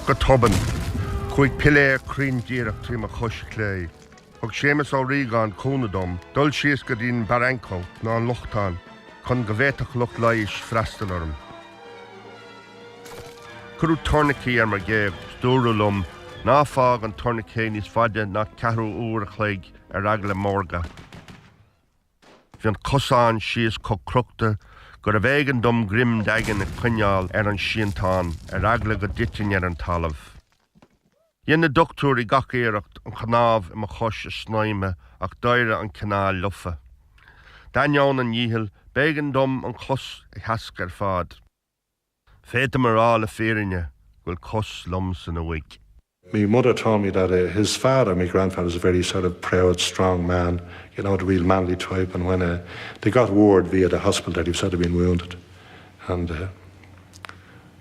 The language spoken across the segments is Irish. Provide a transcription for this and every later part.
go toban, chuig piléir crin díreach trí a chos clé. Thug sémas ó rígáin cúnadom, dul síos go dtín baranco ná an luchtán, chun go bhéiteach lucht leis freistal orm. Curú tornací mar géag, stúrúlum, ná fág an tornací níos faide ná 4 úr a chléig agla mórga. Bhí an cosáin síos có cruachta gur a bhégan dom grim dagan a cuineáil an síontán agla go ditin an talamh. Dhéanna doctúr I gach éireacht an chanámh I chos a snáime ach daire an canáil lufa. Dainneán an díhil bégan dom an chos I heascar fad. Féta marál a férinne bhfuil cos lums in a week. My mother told me that his father, my grandfather, was a very sort of proud, strong man, you know, the real manly type. And when they got word via the hospital that he was said to have been wounded, and he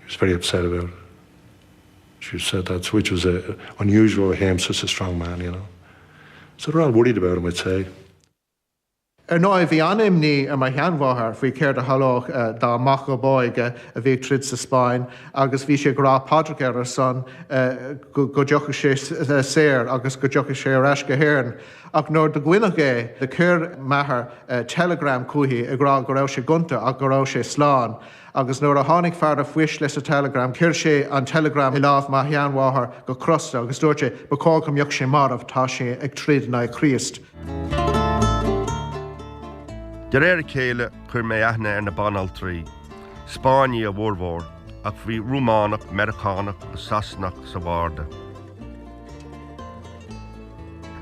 was very upset about it. She said that, which was unusual for him, such a strong man, you know. So they're all worried about him, I'd say. No, bhí anim ní mar cheanmháthair faoi céir a halách dá mac go báig a bhí trid sa Spáinn, agus bhí sé grá Padraig ar son go deocha sé séir agus go deocha sé reis go hÉireann. Ach nóir do gcuineach é de cur methar telegram cuaithe I grá go raibh sé gunta ach go raibh sé sláán. Agus nóir a tháinig fear a fuis leis a telegram, cur sé an telegram I lámh mar cheanmháthair go crosta agus dúirt sé ba cógam mbeadh sé marmh tá sé ag tríd na Chríost. De réir céile chur mé aithne ar na banaltaí, Spáinne a bhórmhór, ach bhí Rúmánach, Americánach a Sasnach sa bharda.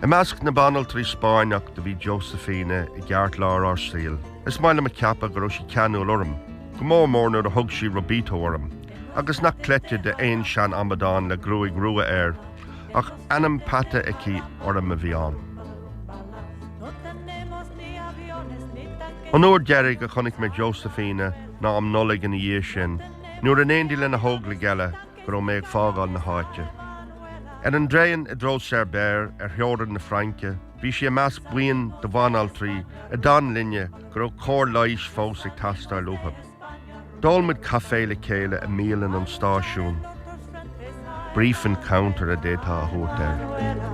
I measc na banaltaí Spáinneach de bhí Josephine I gceart lár ar síl. Is mBaile me ceapa go raibh sí ceanúil orm, go mór nuair a thug sí robíto orm, agus nach cleite de aon sean amadán le grúig rua air, ach anam pata ici orm a bhí an. An uair deirg a chonig me Josephine ná am nolig in a dhé sin, nuair an éondí le na hógla geile go raibh méid fágáil na háite. Ar an dréan I dró sé béir ar theoran na Franke, bhí sé meas buin do bhanaltaí a dan linne go raibh cór leis fós ag tastar luthab. Dólmid caffé le céile a mílan an stáisiún. Brief encounter a détá a thuairt air.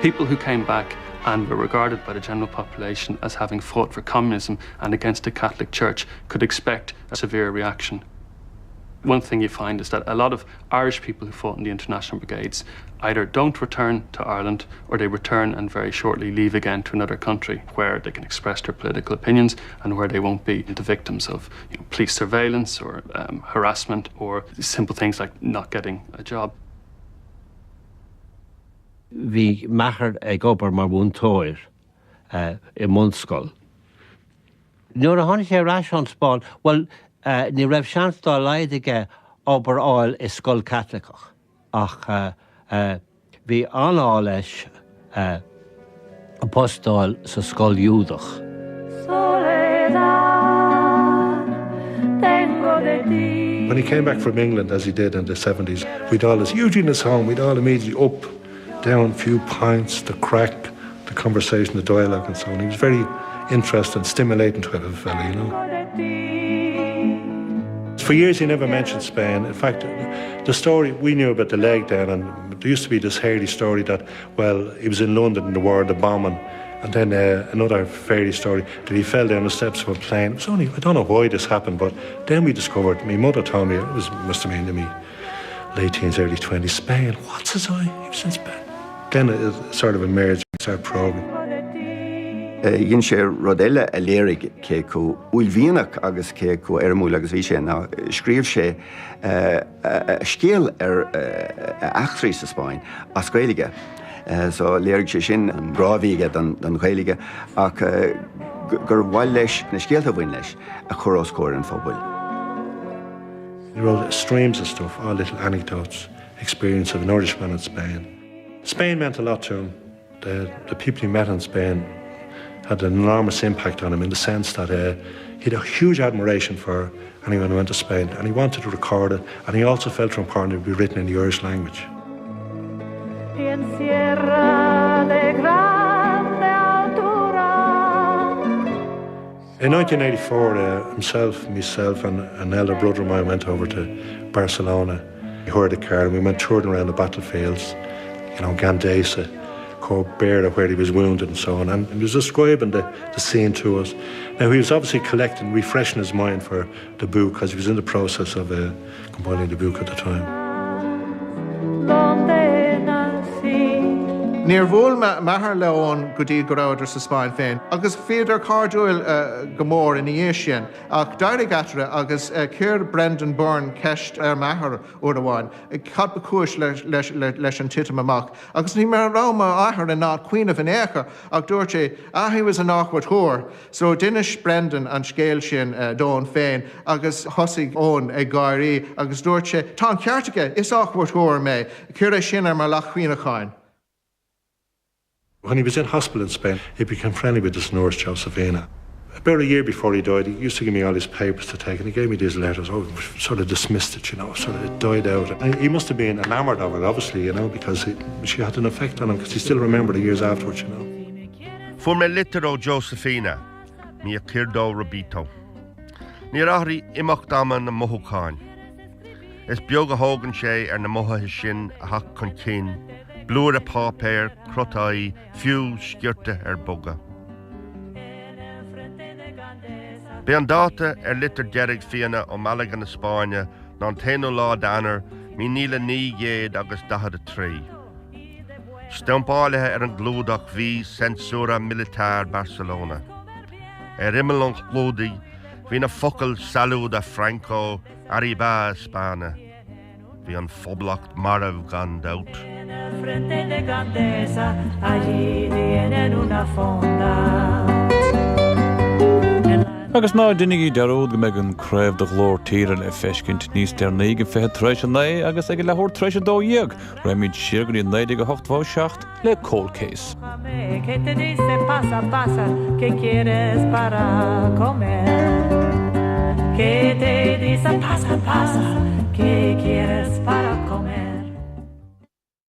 People who came back and were regarded by the general population as having fought for communism and against the Catholic Church could expect a severe reaction. One thing you find is that a lot of Irish people who fought in the international brigades either don't return to Ireland or they return and very shortly leave again to another country where they can express their political opinions and where they won't be the victims of police surveillance or harassment or simple things like not getting a job. Bhí machar ag obair mar bhúntóir I Munscoil. Nuair a tháinig sé rás an Spáinn, well, ní raibh seans dá leidige obair áil I Scoil Cathartha. Ach bhí anáil leis apóstáil sa Scoil Dúdach. When he came back from England, as he did in the 70s, we'd all, as Eugene is home, we'd all immediately up, down a few pints, the crack, the conversation, the dialogue and so on. He was very interesting, stimulating type of fella, you know. For years he never mentioned Spain. In fact, the story we knew about the leg down, and there used to be this hairy story that, well, he was in London in the war of the bombing, and then another fairy story that he fell down the steps of a plane. It was only, I don't know why this happened, but then we discovered, my mother told me, must have been in me late teens, early 20s, Spain, what's his eye? He was in Spain. Then it sort of emerged and started probing. Dhéann sé rodéile a léirigh céú ullmhíonach agus céú armúil agus bhí sé ná scríobh sé scéal eachtraí sa Spáinn as Gaeilge. So léirigh sé sin an rábhíige don Gaeilge ach gur bhhail leis na scéalta bhain leis a choráscóir an fóbail. He wrote streams of stuff, all little anecdotes, experience of an Irishman in Spain. Spain meant a lot to him. The people he met in Spain had an enormous impact on him in the sense that he had a huge admiration for her, and he went to Spain and he wanted to record it, and he also felt it important it would be written in the Irish language. In 1984, myself and an elder brother of mine went over to Barcelona. We hired a car and we went touring around the battlefields, Gandesa, Corbera, where he was wounded and so on, and he was describing the scene to us. Now, he was obviously collecting, refreshing his mind for the book, because he was in the process of compiling the book at the time. Níor bhfuil maithar león go dtí go raibh sa Spáinn féin, agus féidir cardúil go mór in dhé sin, ach dairg atra agus céir Brendan Byrne ceist maithar uair amháin, cad ba cúis leis an titim amach, agus ní mar ráma áthar in ná cuiineh in éacha, ach dúirt sé, he was an awkward whore, so dinis Brendan an scéil sin dón féin, agus thosaigh ón ag gairí, agus dúirt sé, tá ceartaige, is awkward whore mé, céir sin mar lech cuineacháin. When he was in hospital in Spain, he became friendly with this nurse, Josephina. About a year before he died, he used to give me all his papers to take, and he gave me these letters. Sort of dismissed it, sort of it died out. And he must have been enamoured of her, obviously, because she had an effect on him, because he still remembered the years afterwards, For me litter Josephina, mi a Kirdó Robito. Ní rahri imach daman na mohukáin. Es bioga hogan sé na moha his sin a hach con cin, blúr a pápéir, crotáí, fiú sciirte boga. Bé an dáta litter deirg fianna ó Malaga na Spáinne ná an téanú lá danar mí níla ní géad agus 13. Stampáilethe an glúdach bhí censúra militar Barcelona. Immel an chlúdaí hí na focail salúd a Franco arriba Spáinne. Bhí an phoblacht marabh gan daut. Frente de grandeza, allí tienen una fonda. Agus ná duine deród go meid an craibh do glór tíre le feiscint níos dearnaí go fethe treis an naid agus ag lethúir treis an dóíag, raimid siargaí an naid go 8-7 le cold case. Que te dice pasa, pasa, que quieres para comer. Que te dice pasa, pasa, que quieres para comer.